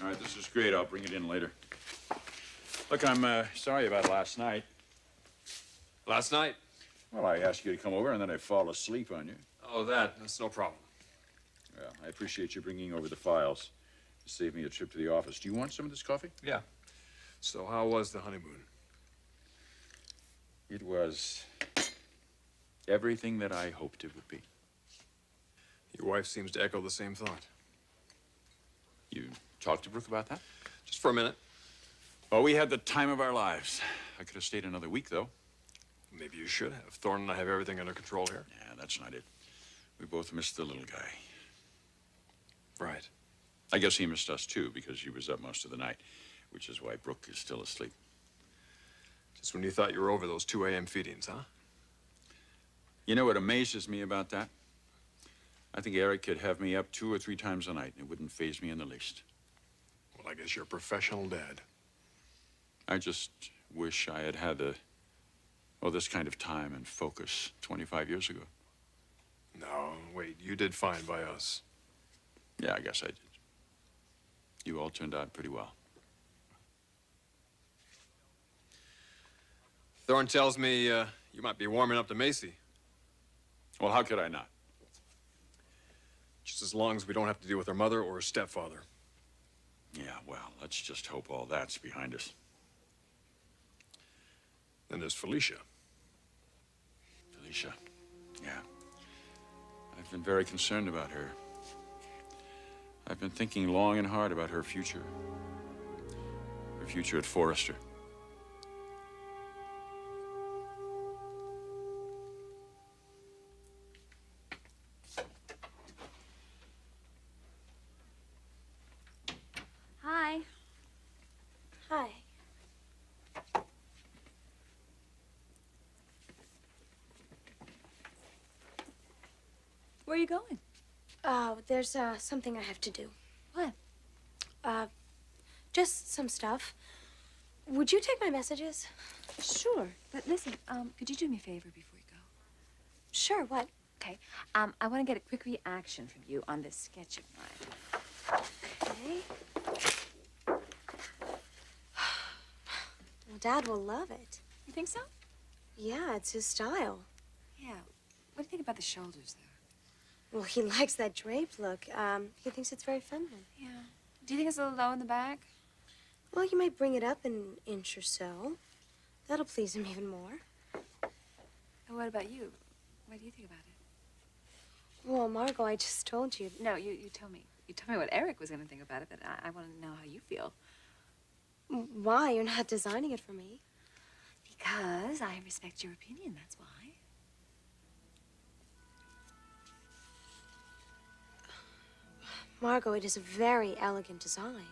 All right, this is great. I'll bring it in later. Look, I'm sorry about last night. Last night? Well, I asked you to come over, and then I fall asleep on you. Oh, that's no problem. Well, I appreciate you bringing over the files to save me a trip to the office. Do you want some of this coffee? Yeah. So how was the honeymoon? It was everything that I hoped it would be. Your wife seems to echo the same thought. You talked to Brooke about that? Just for a minute. Well, we had the time of our lives. I could have stayed another week, though. Maybe you should have. Thorne and I have everything under control here. Yeah, that's not it. We both missed the little guy. Right. I guess he missed us, too, because he was up most of the night, which is why Brooke is still asleep. Just when you thought you were over those 2 a.m. feedings, huh? You know what amazes me about that? I think Eric could have me up 2 or 3 times a night, and it wouldn't faze me in the least. Well, I guess you're a professional dad. I just wish I had had this kind of time and focus 25 years ago. No, wait, you did fine by us. Yeah, I guess I did. You all turned out pretty well. Thorne tells me you might be warming up to Macy. Well, how could I not? Just as long as we don't have to deal with her mother or her stepfather. Yeah, well, let's just hope all that's behind us. Then there's Felicia. Felicia, yeah. I've been very concerned about her. I've been thinking long and hard about her future. Her future at Forrester. Hi. Hi. Where are you going? There's something I have to do. What? Just some stuff. Would you take my messages? Sure. But listen, could you do me a favor before you go? Sure, what? Okay. I want to get a quick reaction from you on this sketch of mine. Okay. Well, Dad will love it. You think so? Yeah, it's his style. Yeah. What do you think about the shoulders, though? Well, he likes that draped look. He thinks it's very feminine. Yeah. Do you think it's a little low in the back? Well, you might bring it up an inch or so. That'll please him even more. And what about you? What do you think about it? Well, Margot, I just told you. No, you tell me. You tell me what Eric was going to think about it, but I want to know how you feel. Why? You're not designing it for me. Because I respect your opinion, that's why. Margot, it is a very elegant design.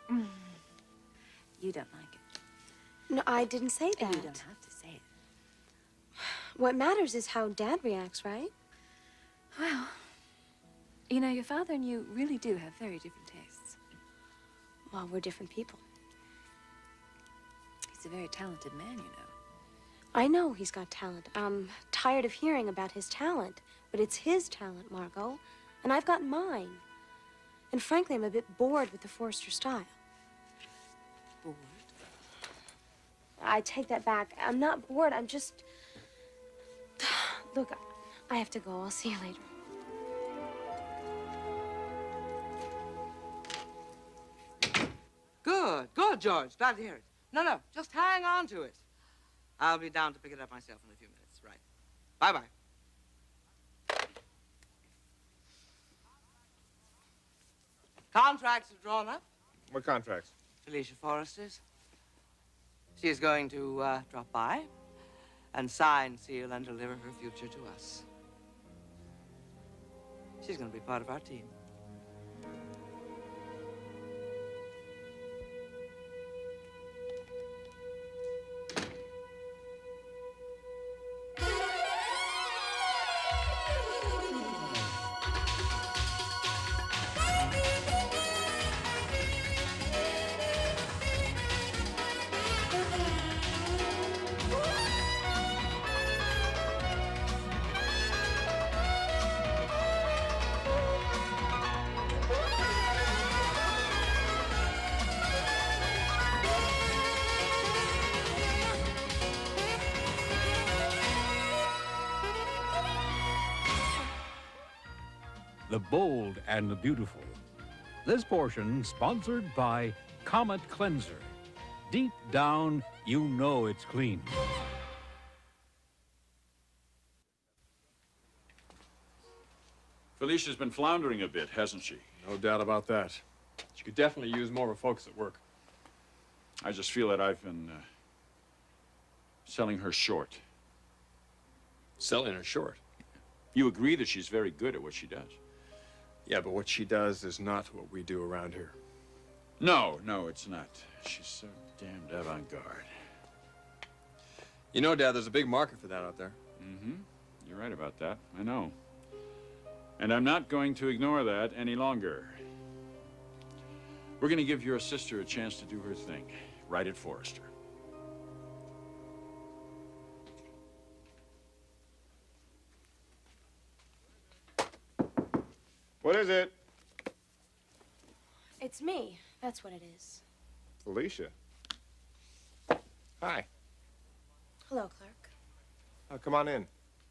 You don't like it. No, I didn't say that. You don't have to say it. What matters is how Dad reacts, right? Well, you know, your father and you really do have very different tastes. Well, we're different people. He's a very talented man, you know. I know he's got talent. I'm tired of hearing about his talent. But it's his talent, Margot. And I've got mine. And frankly, I'm a bit bored with the Forrester style. Bored? I take that back. I'm not bored. I'm just... Look, I have to go. I'll see you later. Good, George. Glad to hear it. No, just hang on to it. I'll be down to pick it up myself in a few minutes. Right. Bye-bye. Contracts are drawn up. What contracts? Felicia Forrester's. She is going to drop by and sign, seal, and deliver her future to us. She's going to be part of our team. the bold and the beautiful. This portion sponsored by Comet Cleanser. Deep down, you know it's clean. Felicia's been floundering a bit, hasn't she? No doubt about that. She could definitely use more of a focus at work. I just feel that I've been selling her short. Selling her short. You agree that she's very good at what she does? Yeah, but what she does is not what we do around here. No, it's not. She's so damned avant-garde. You know, Dad, there's a big market for that out there. Mm-hmm. You're right about that. I know. And I'm not going to ignore that any longer. We're going to give your sister a chance to do her thing, right at Forrester. What is it? It's me. That's what it is. Felicia. Hi. Hello, Clark. Oh, come on in.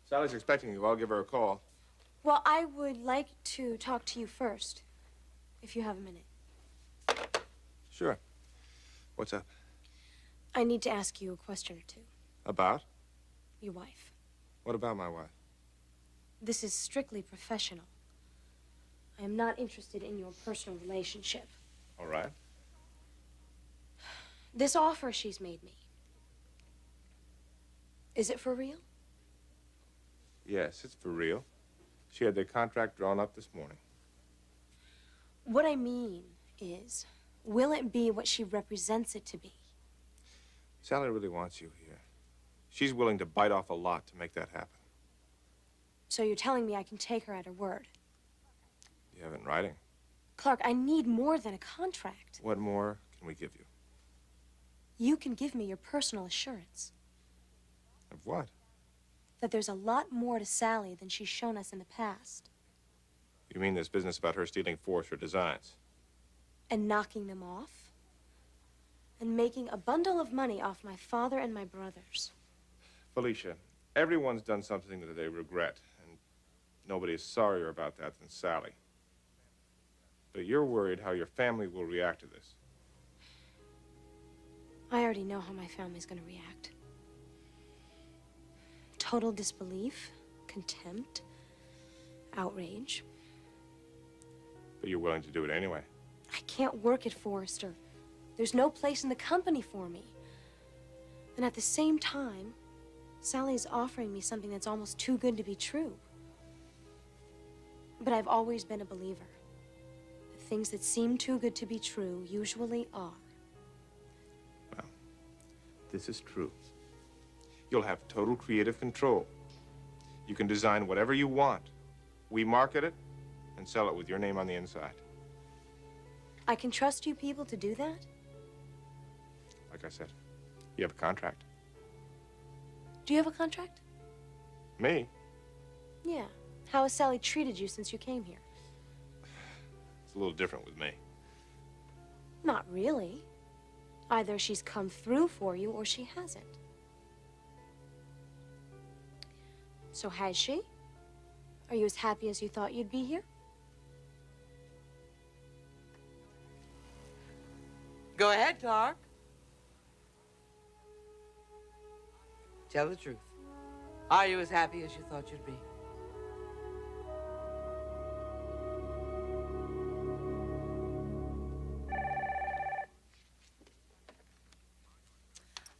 Sally's expecting you. I'll give her a call. Well, I would like to talk to you first, if you have a minute. Sure. What's up? I need to ask you a question or two. About? Your wife. What about my wife? This is strictly professional. I am not interested in your personal relationship. All right. This offer she's made me. Is it for real? Yes, it's for real. She had the contract drawn up this morning. What I mean is, will it be what she represents it to be? Sally really wants you here. She's willing to bite off a lot to make that happen. So you're telling me I can take her at her word? You have it in writing. Clark, I need more than a contract. What more can we give you? You can give me your personal assurance Of what? that there's a lot more to Sally than she's shown us in the past. You mean this business about her stealing Forrester designs? And knocking them off? And making a bundle of money off my father and my brothers. Felicia, everyone's done something that they regret, and nobody is sorrier about that than Sally. But you're worried how your family will react to this. I already know how my family's gonna react. Total disbelief, contempt, outrage. But you're willing to do it anyway. I can't work at Forrester. There's no place in the company for me. And at the same time, Sally's offering me something that's almost too good to be true. But I've always been a believer. The things that seem too good to be true usually are. Well, this is true. You'll have total creative control. You can design whatever you want. We market it and sell it with your name on the inside. I can trust you people to do that? Like I said, you have a contract. Do you have a contract? Me? Yeah. How has Sally treated you since you came here? It's a little different with me. Not really. Either she's come through for you or she hasn't. So has she? Are you as happy as you thought you'd be here? Go ahead, Clark. Tell the truth. Are you as happy as you thought you'd be?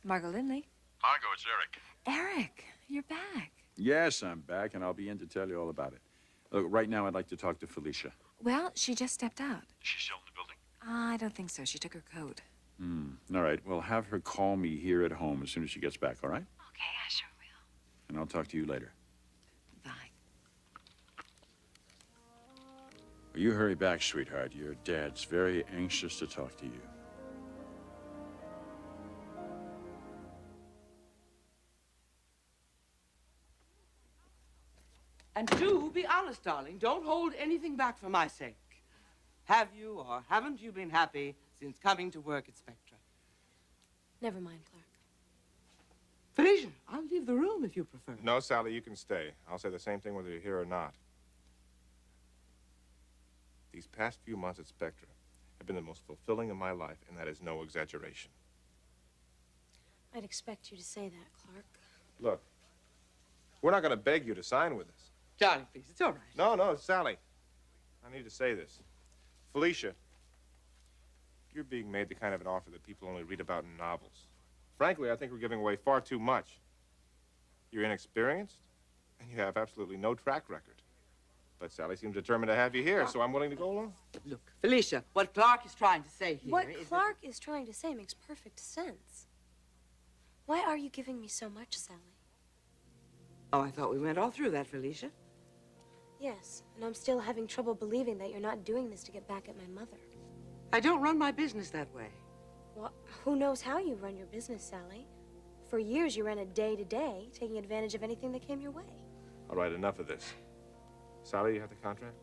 Margot Lindley. Margot, it's Eric. Eric, you're back. Yes, I'm back, and I'll be in to tell you all about it. Look, right now, I'd like to talk to Felicia. Well, she just stepped out. She's still in the building? I don't think so. She took her coat. All right, well, have her call me here at home as soon as she gets back, all right? Okay, I sure will. And I'll talk to you later. Bye. Well, you hurry back, sweetheart. Your dad's very anxious to talk to you. And do be honest, darling. Don't hold anything back for my sake. Have you or haven't you been happy since coming to work at Spectra? Never mind, Clark. Felicia, I'll leave the room if you prefer. No, Sally, you can stay. I'll say the same thing whether you're here or not. These past few months at Spectra have been the most fulfilling of my life, and that is no exaggeration. I'd expect you to say that, Clark. Look, we're not going to beg you to sign with us. Darling, please, it's all right. No, Sally. I need to say this. Felicia, you're being made the kind of an offer that people only read about in novels. Frankly, I think we're giving away far too much. You're inexperienced, and you have absolutely no track record. But Sally seems determined to have you here, so I'm willing to go along. Look, Felicia, what Clark is trying to say here What is Clark is trying to say makes perfect sense. Why are you giving me so much, Sally? Oh, I thought we went all through that, Felicia. Yes, and I'm still having trouble believing that you're not doing this to get back at my mother. I don't run my business that way. Well, who knows how you run your business, Sally? For years, you ran a day-to-day, taking advantage of anything that came your way. All right, enough of this. Sally, you have the contract?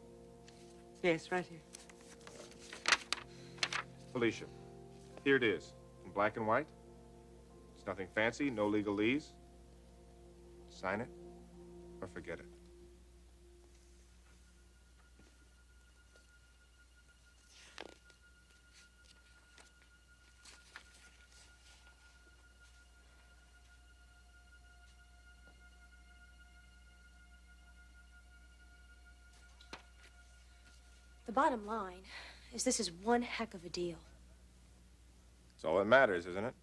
Yes, right here. Felicia, here it is, in black and white. It's nothing fancy, no legalese. Sign it or forget it. The bottom line is this is one heck of a deal. That's all that matters, isn't it?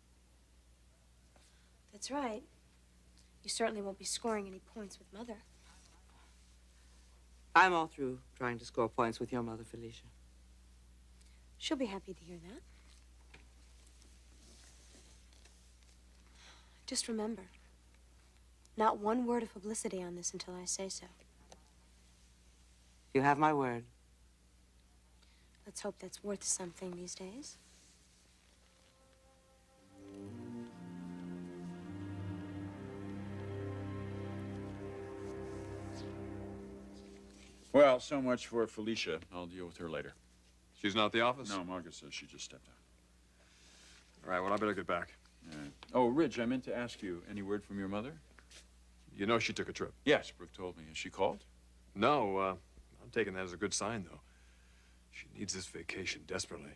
That's right. You certainly won't be scoring any points with Mother. I'm all through trying to score points with your mother, Felicia. She'll be happy to hear that. Just remember, not one word of publicity on this until I say so. You have my word. Let's hope that's worth something these days. Well, so much for Felicia. I'll deal with her later. She's not at the office? No, Margaret says she just stepped out. All right, well, I better get back. Oh, Ridge, I meant to ask you, any word from your mother? You know she took a trip. Yes, Brooke told me. Has she called? No, I'm taking that as a good sign, though. She needs this vacation desperately.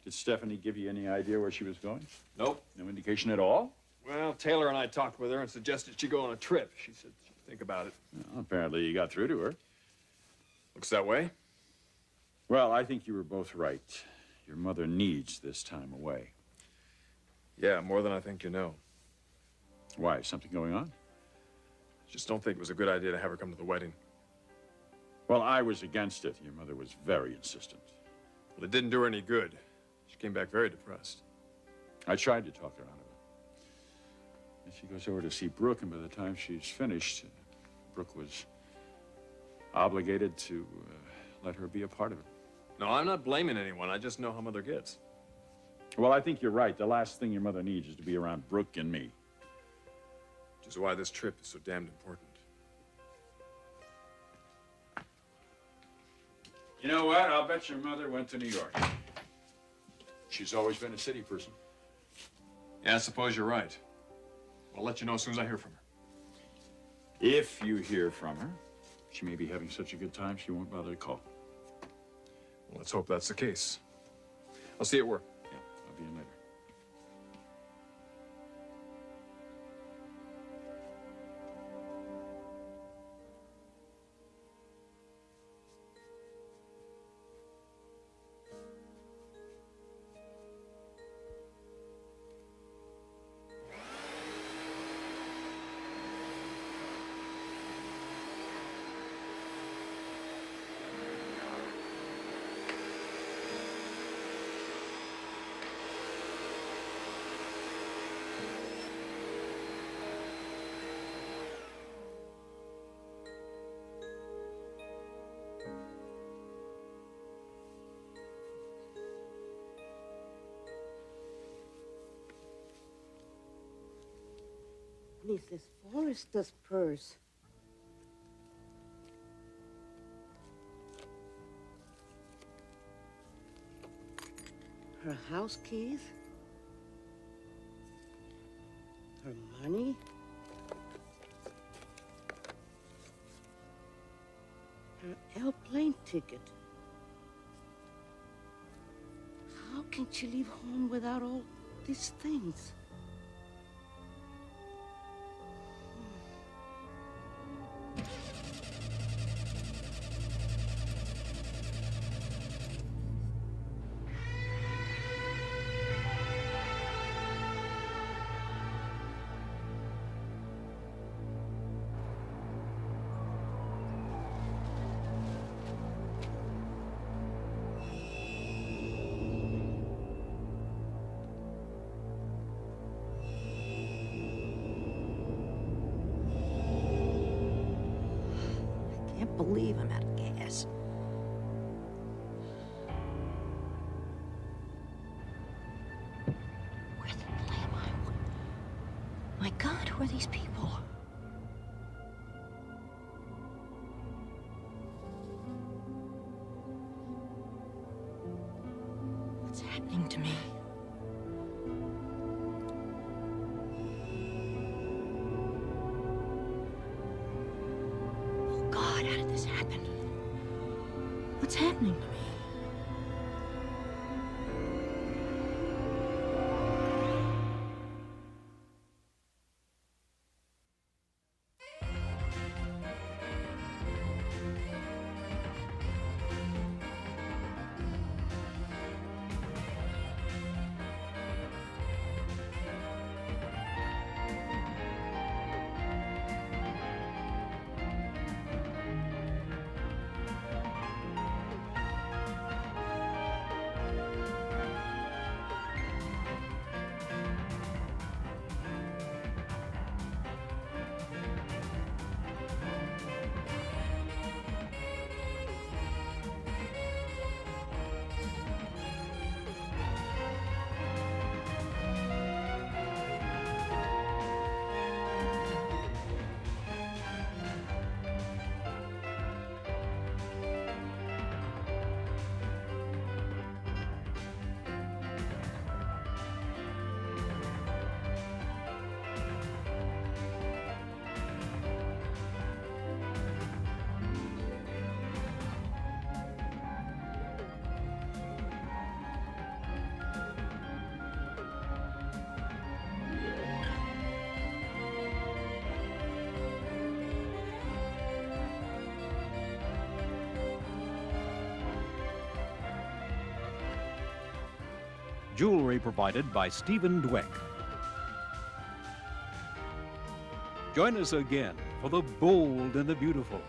Did Stephanie give you any idea where she was going? Nope. No indication at all? Well, Taylor and I talked with her and suggested she go on a trip. She said she'd think about it. Well, apparently you got through to her. Looks that way. Well, I think you were both right. Your mother needs this time away. Yeah, more than I think you know. Why? Something going on? Just don't think it was a good idea to have her come to the wedding. Well, I was against it. Your mother was very insistent. Well, it didn't do her any good. She came back very depressed. I tried to talk her out of it. And she goes over to see Brooke, and by the time she's finished, Brooke was obligated to let her be a part of it. No, I'm not blaming anyone. I just know how Mother gets. Well, I think you're right. The last thing your mother needs is to be around Brooke and me. Which is why this trip is so damned important. You know what? I'll bet your mother went to New York. She's always been a city person. Yeah, I suppose you're right. I'll let you know as soon as I hear from her. If you hear from her, she may be having such a good time she won't bother to call. Let's hope that's the case. I'll see you at work. Yeah, I'll be in later. This is Forrester's purse. Her house keys. Her money. Her airplane ticket. How can she leave home without all these things? Believe I'm out of gas. Where the hell am I? My God, who are these people? What's happening to me? God, how did this happen? What's happening to me? Jewelry provided by Stephen Dweck. Join us again for the bold and the beautiful.